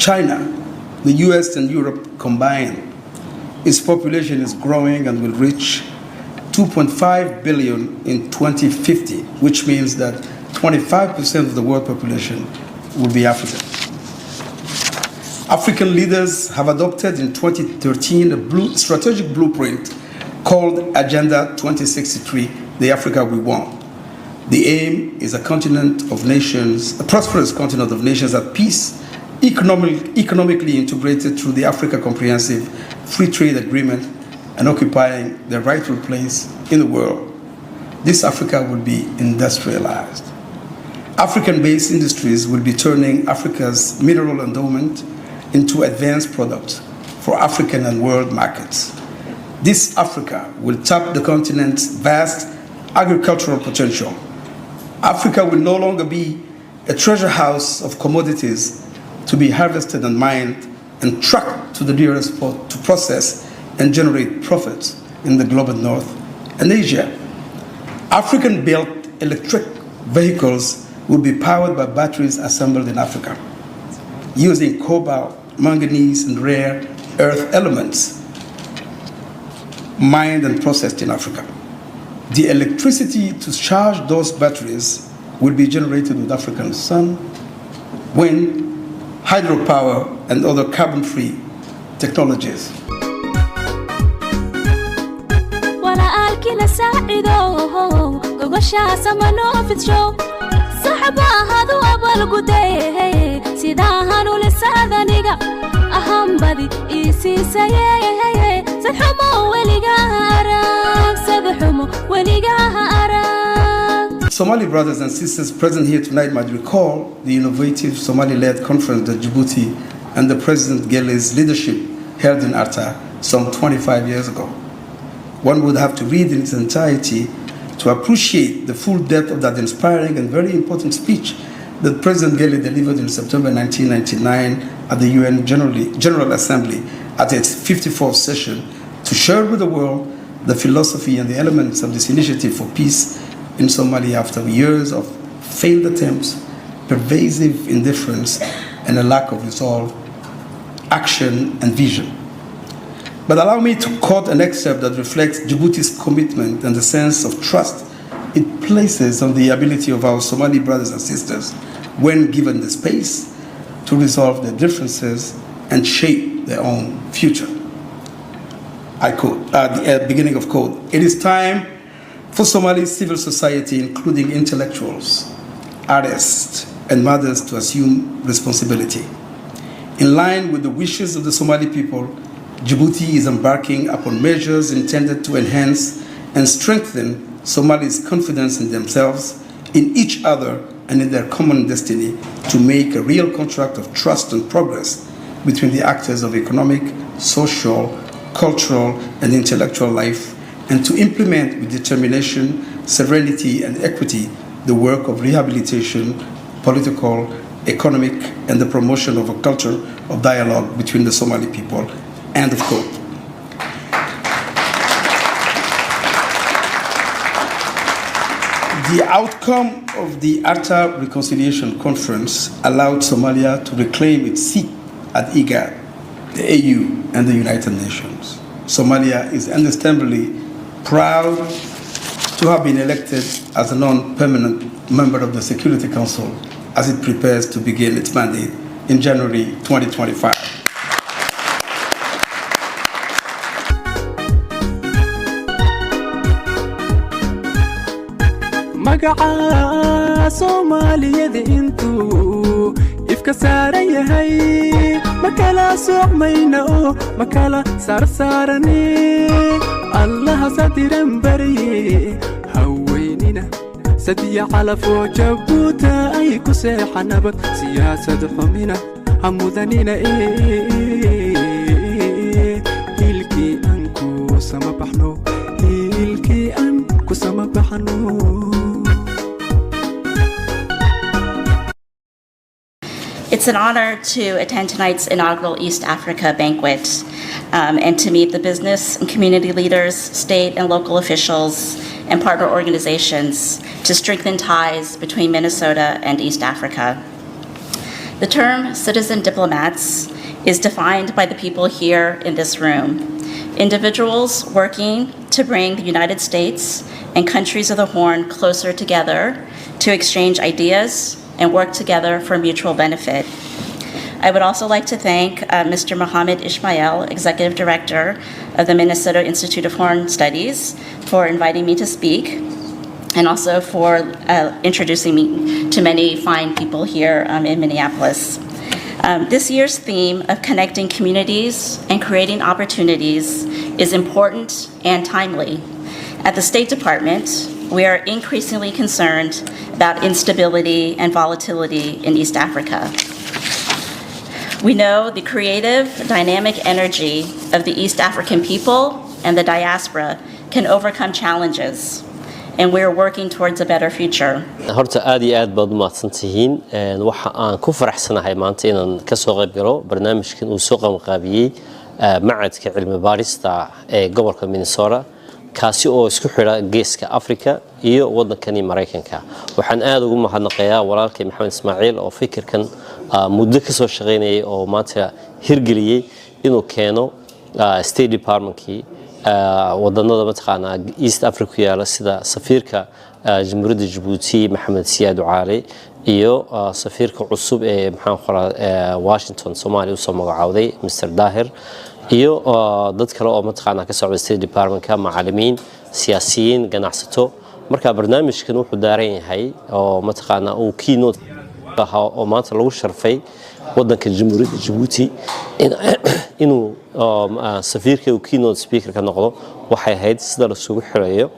China, the US and Europe combined, its population is growing and will reach 2.5 billion in 2050, which means that 25% of the world population will be African. African leaders have adopted in 2013 a strategic blueprint called Agenda 2063, the Africa we want. The aim is a continent of nations, a prosperous continent of nations at peace, economically integrated through the Africa Comprehensive Free Trade Agreement and occupying their rightful place in the world. This Africa will be industrialized. African-based industries will be turning Africa's mineral endowment into advanced products for African and world markets. This Africa will tap the continent's vast agricultural potential. Africa will no longer be a treasure house of commodities to be harvested and mined and trucked to the nearest port to process and generate profits in the global north and Asia. African-built electric vehicles will be powered by batteries assembled in Africa, using cobalt, manganese, and rare earth elements mined and processed in Africa. The electricity to charge those batteries will be generated with African sun, wind, hydropower, and other carbon-free technologies. Somali brothers and sisters present here tonight might recall the innovative Somali-led conference at Djibouti under President Gele's leadership held in Arta some 25 years ago. One would have to read in its entirety to appreciate the full depth of that inspiring and very important speech that President Gele delivered in September 1999 at the UN General Assembly at its 54th session to share with the world the philosophy and the elements of this initiative for peace in Somalia after years of failed attempts, pervasive indifference, and a lack of resolve, action, and vision. But allow me to quote an excerpt that reflects Djibouti's commitment and the sense of trust it places on the ability of our Somali brothers and sisters, when given the space, to resolve their differences and shape their own future. I quote, at the beginning of quote, "It is time for Somali civil society, including intellectuals, artists, and mothers, to assume responsibility. In line with the wishes of the Somali people, Djibouti is embarking upon measures intended to enhance and strengthen Somalis' confidence in themselves, in each other, and in their common destiny, to make a real contract of trust and progress between the actors of economic, social, cultural, and intellectual life, and to implement with determination, serenity, and equity the work of rehabilitation, political, economic, and the promotion of a culture of dialogue between the Somali people." End of quote. The outcome of the Arta Reconciliation Conference allowed Somalia to reclaim its seat at IGAD, the AU, and the United Nations. Somalia is understandably proud to have been elected as a non-permanent member of the Security Council as it prepares to begin its mandate in January 2025. magaca Soomaaliyada intuu ifka saaran yahay makala soocmayna oo makala saarsaarani allaha sadiran bariye haweynina sadiya calafo jabuuta ay ku seexanabad siyaasad xumina hamudanina hilkii aan ku sama baxno hilkii aan ku sama baxno. It's an honor to attend tonight's inaugural East Africa banquet and to meet the business and community leaders, state and local officials, and partner organizations to strengthen ties between Minnesota and East Africa. The term citizen diplomats is defined by the people here in this room. Individuals working to bring the United States and countries of the Horn closer together to exchange ideas and work together for mutual benefit. I would also like to thank Mr. Mohammed Ismail, Executive Director of the Minnesota Institute of Horn Studies, for inviting me to speak, and also for introducing me to many fine people here in Minneapolis. This year's theme of connecting communities and creating opportunities is important and timely. At the State Department, we are increasingly concerned about instability and volatility in East Africa. We know the creative, dynamic energy of the East African people and the diaspora can overcome challenges, and we're working towards a better future. horta aad iyo aad baad u mahadsantihiin waxa aan ku faraxsanahay maanta inaan ka soo qayb galo barnaamijkan uu soo qabanqaabiyey macadka cilmi baarista ee gobolka Minnesota kaasi oo isku xira geeska Afrika iyo wadankani Mareykanka waxaan aad ugu mahadnaqayaa walaalkay Maxamed Ismaaciil oo fikirkan muddo ka soo shaqeynayay oo maanta hirgeliyay inuu keeno State Department-kii wadannada mataqaana East Africa yaala sida safiirka Jamhuuriyadda Djibouti Maxamed Siyaad Caali iyo safiirka cusub ee maxaan qoraa Washington Somalia soo magacaawday Mr. Dahir iyo dad kale oo mataqaana ka socda State Department-ka macallimiin siyaasiyiin ganacsato marka barnaamijkan wuxuu daaran yahay oo mataqaana uu keynote oo maanta lagu sharfay wadanka Jamhuuriyadda Djibouti inuu safiirka uu keynote speaker ka noqdo waxay ahayd sida la isugu xirayo